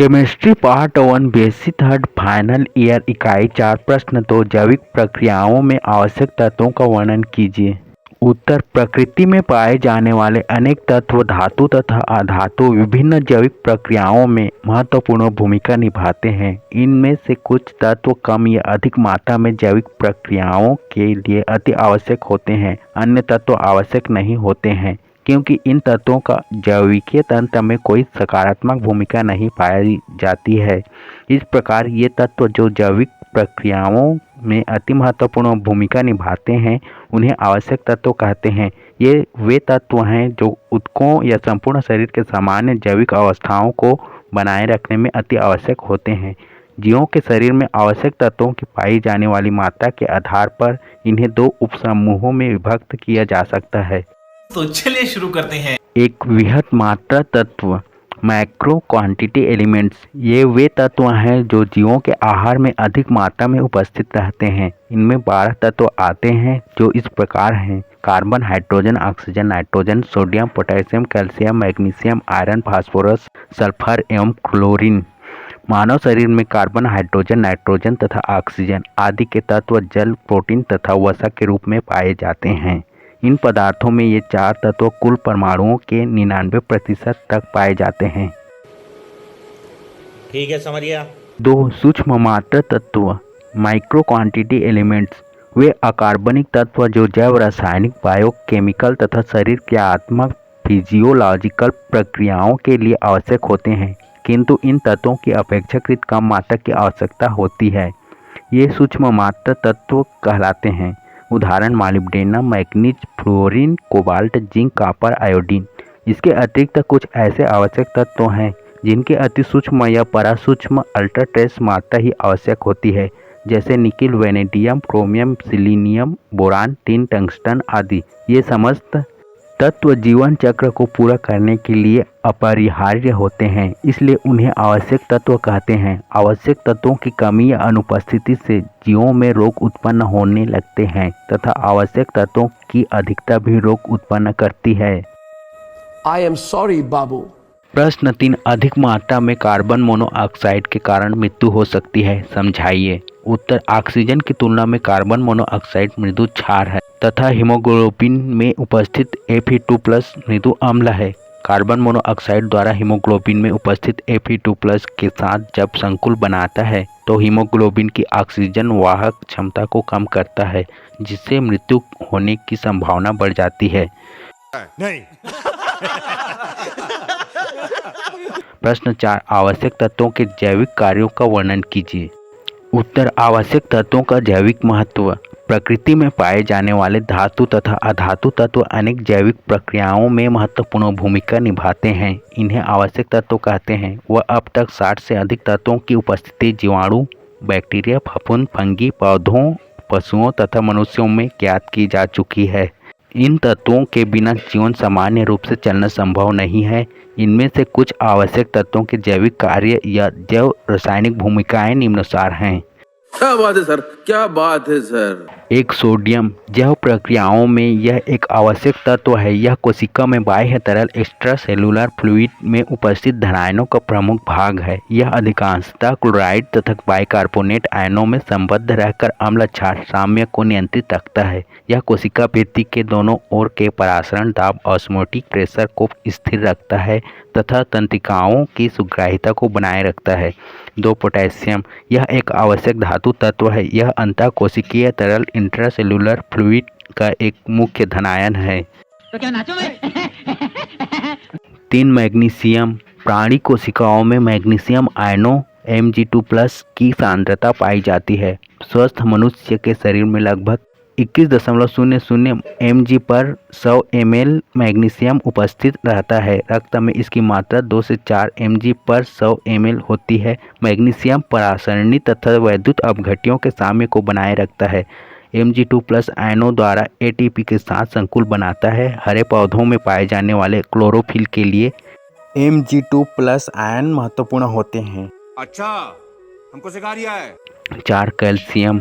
Chemistry part 1 basic third final year इकाई 4 प्रश्न 2 जैविक प्रक्रियाओं में आवश्यक तत्वों का वर्णन कीजिए। उत्तर प्रकृति में पाए जाने वाले अनेक तत्व धातु तथा अधातु विभिन्न जैविक प्रक्रियाओं में महत्वपूर्ण भूमिका निभाते हैं। इनमें से कुछ तत्व कम या अधिक मात्रा में जैविक प्रक्रियाओं के लिए अति आवश्यक होते हैं, अन्य तत्व आवश्यक नहीं होते हैं क्योंकि इन तत्वों का जैविकीय तंत्र में कोई सकारात्मक भूमिका नहीं पाई जाती है। इस प्रकार ये तत्व जो जैविक प्रक्रियाओं में अति महत्वपूर्ण भूमिका निभाते हैं उन्हें आवश्यक तत्व कहते हैं। ये वे तत्व हैं जो ऊतकों या संपूर्ण शरीर के सामान्य जैविक अवस्थाओं को बनाए रखने में अति आवश्यक होते हैं। जीवों के शरीर में आवश्यक तत्वों की पाई जाने वाली मात्रा के आधार पर इन्हें दो उपसमूहों में विभक्त किया जा सकता है। तो चलिए शुरू करते हैं। एक वृहत मात्रा तत्व मैक्रो क्वांटिटी एलिमेंट्स, ये वे तत्व हैं जो जीवों के आहार में अधिक मात्रा में उपस्थित रहते हैं। इनमें 12 तत्व आते हैं जो इस प्रकार हैं: carbon, hydrogen, oxygen, nitrogen, sodium, potassium, calcium, magnesium, iron, phosphorus, sulphur एवं क्लोरीन। मानव शरीर में कार्बन, हाइड्रोजन, नाइट्रोजन तथा ऑक्सीजन आदि के तत्व जल, प्रोटीन तथा वसा के रूप में पाए जाते हैं। इन पदार्थों में ये 4 तत्व कुल परमाणुओं के 99% तक पाए जाते हैं। ठीक है, समझ गया। 2 सूक्ष्म मात्रा तत्व माइक्रो क्वांटिटी एलिमेंट्स, वे अकार्बनिक तत्व जो जैव रासायनिक, बायोकेमिकल तथा शरीर क्रियात्मक फिजियोलॉजिकल प्रक्रियाओं के लिए आवश्यक होते हैं, किंतु इन तत्वों की अपेक्षाकृत कम मात्रा की आवश्यकता होती है। ये सूक्ष्म मात्रा तत्व कहलाते हैं। उदाहरण molybdenum, manganese, fluorine, cobalt, zinc, copper, iodine. इसके अतिरिक्त कुछ ऐसे आवश्यक तत्व हैं जिनकी अति सूक्ष्म या परासूक्ष्म अल्ट्रा ट्रेस मात्रा ही आवश्यक होती है, जैसे nickel, vanadium, chromium, selenium, boron, tin, tungsten आदि। ये समस्त तत्व जीवन चक्र को पूरा करने के लिए अपरिहार्य होते हैं, इसलिए उन्हें आवश्यक तत्व कहते हैं। आवश्यक तत्वों की कमी या अनुपस्थिति से जीवों में रोग उत्पन्न होने लगते हैं तथा आवश्यक तत्वों की अधिकता भी रोग उत्पन्न करती है। I am sorry, बाबू। प्रश्न 3 अधिक मात्रा में कार्बन मोनोऑक्साइड के कारण मृत्यु हो सकती है, समझाइए। उत्तर ऑक्सीजन की तुलना में कार्बन मोनोऑक्साइड मृदु क्षार है तथा हीमोग्लोबिन में उपस्थित Fe2+ मृदु अम्ल है। कार्बन मोनोऑक्साइड द्वारा हीमोग्लोबिन में उपस्थित Fe2+ के साथ जब संकुल बनाता है तो हीमोग्लोबिन की ऑक्सीजन वाहक क्षमता को कम करता है, जिससे मृत्यु होने की संभावना बढ़ जाती है। नहीं। प्रश्न 4 आवश्यक तत्वों के जैविक कार्यों का वर्णन कीजिए। उत्तर आवश्यक तत्वों का जैविक महत्व। प्रकृति में पाए जाने वाले धातु तथा अधातु तत्व अनेक जैविक प्रक्रियाओं में महत्वपूर्ण भूमिका निभाते हैं। इन्हें आवश्यक तत्व कहते हैं। वह अब तक 60 से अधिक तत्वों की उपस्थिति जीवाणु, बैक्टीरिया, फफूंद, फंगी, पौधों, पशुओं तथा मनुष्यों में ज्ञात की जा चुकी है। इन तत्वों के बिना जीवन सामान्य रूप से चलना संभव नहीं है। इनमें से कुछ आवश्यक तत्वों के जैविक कार्य या जैव रासायनिक भूमिकाएं निम्नानुसार हैं। क्या बात है सर, क्या बात है सर। एक सोडियम, जैव प्रक्रियाओं में यह एक आवश्यक तत्व है। यह कोशिका में बाह्य तरल एक्स्ट्रा सेलुलर फ्लूइड में उपस्थित धनायनों का प्रमुख भाग है। यह अधिकांशतः क्लोराइड तथा बाइकार्बोनेट आयनों में संबद्ध रहकर अम्ल क्षार साम्य को नियंत्रित रखता है। यह कोशिका भित्ति के दोनों ओर के परासरण दाब ऑस्मोटिक प्रेशर को स्थिर रखता है तथा तंत्रिकाओं की सुग्राहिता को बनाए रखता है। 2 पोटेशियम, यह एक आवश्यक धातु तत्व है। यह अंतःकोशिकीय तरल इंट्रासेलुलर फ्लूइड का एक मुख्य धनायन है। तो क्या नाचो मैं? 3 मैग्नीशियम, प्राणी कोशिकाओं में मैग्नीशियम आयनों Mg2+ की सांद्रता पाई जाती है। स्वस्थ मनुष्य के शरीर में लगभग 21.00 mg/100 ml मैग्नीशियम उपस्थित रहता है। रक्त में इसकी मात्रा 2 से 4 mg/100 ml होती है। मैग्नीशियम परासरणी तथा वैद्युत अपघट्यों के साम्य को बनाए रखता है। Mg2+ आयनों द्वारा ATP के साथ संकुल बनाता है। हरे पौधों में पाए जाने वाले क्लोरोफिल के लिए Mg2+ आयन महत्वपूर्ण होते हैं। अच्छा, हमको सिखा रिया है। 4 कैल्शियम,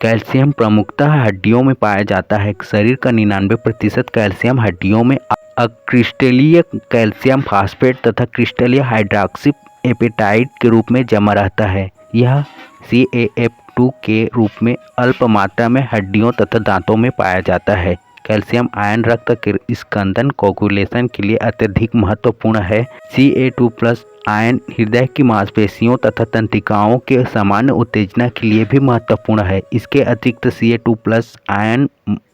कैल्शियम प्रमुखतः हड्डियों में पाया जाता है। शरीर का 99% कैल्शियम हड्डियों में अक्रिस्टलीय कैल्शियम फास्फेट तथा क्रिस्टलीय हाइड्रॉक्सी एपेटाइट के रूप में जमा रहता है। यह CaF2 के रूप में अल्प मात्रा में हड्डियों तथा दांतों में पाया जाता है। कैल्शियम आयन रक्त के स्कंदन कोगुलेशन के लिए अत्यधिक महत्वपूर्ण है। Ca2+ आयन हृदय की मांसपेशियों तथा तंत्रिकाओं के सामान्य उत्तेजना के लिए भी महत्वपूर्ण है। इसके अतिरिक्त Ca2+ आयन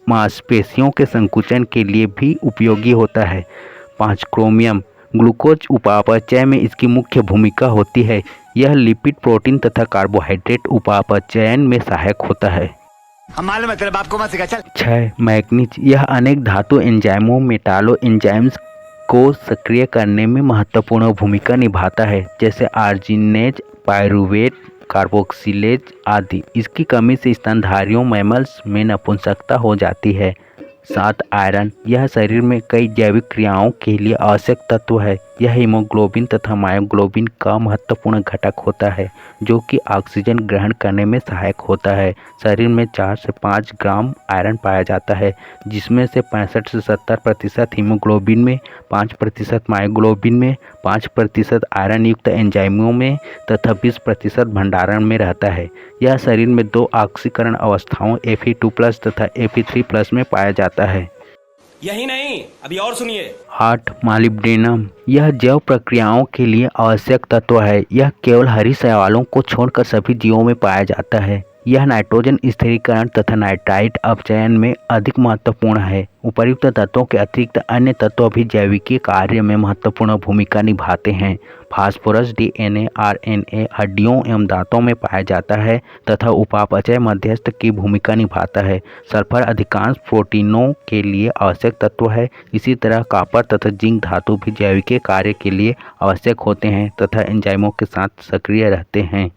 मांसपेशियों के संकुचन के लिए भी उपयोगी होता है। 5 क्रोमियम ग्लूकोज उपापचय में इसकी मुख्य भूमिका होती है। यह लिपिड, प्रोटीन तथा कार्बोहाइड्रेट उपापचयन में सहायक होता है। हम मालूम है तेरे बाप को मत सिखा चल। 6 मैग्नीज यह अनेक धातु एंजाइमों मेटालो एंजाइम्स को सक्रिय करने में महत्वपूर्ण भूमिका निभाता है, जैसे आर्जिनेज, पायरुवेट, कार्बोक्सिलेज आदि। इसकी कमी से स्तनधारियों मैमल्स में नपुंसकता हो जाती है। 7 आयरन यह शरीर में कई जैविक क्रियाओं के लिए आवश्यक तत्व है। यह हीमोग्लोबिन तथा मायोग्लोबिन का महत्वपूर्ण घटक होता है, जो कि ऑक्सीजन ग्रहण करने में सहायक होता है। शरीर में 4 से 5 ग्राम आयरन पाया जाता है, जिसमें से 65 से 70% हीमोग्लोबिन में, 5% मायोग्लोबिन में, 5% आयरन युक्त एंजाइमों में तथा 20% भंडारण में रहता है। यह शरीर में 2 ऑक्सीकरण अवस्थाओं Fe2+ तथा Fe3+ में पाया जाता है। यही नहीं, अभी और सुनिए। 8 मालिब्डेनम यह जैव प्रक्रियाओं के लिए आवश्यक तत्व है। यह केवल हरी शैवालों को छोड़कर सभी जीवों में पाया जाता है। यह नाइट्रोजन स्थिरीकरण तथा नाइट्राइट अपचयन में अधिक महत्वपूर्ण है। उपर्युक्त तत्वों के अतिरिक्त अन्य तत्व भी जैविकीय कार्य में महत्वपूर्ण भूमिका निभाते हैं। फास्फोरस DNA RNA हड्डियों एवं दांतों में पाया जाता है तथा उपापचय मध्यस्थ की भूमिका निभाता है। सल्फर अधिकांश प्रोटीनों के लिए आवश्यक तत्व है। इसी तरह कॉपर तथा जिंक धातु भी जैविकीय कार्य के लिए आवश्यक होते हैं तथा एंजाइमों के साथ सक्रिय रहते हैं।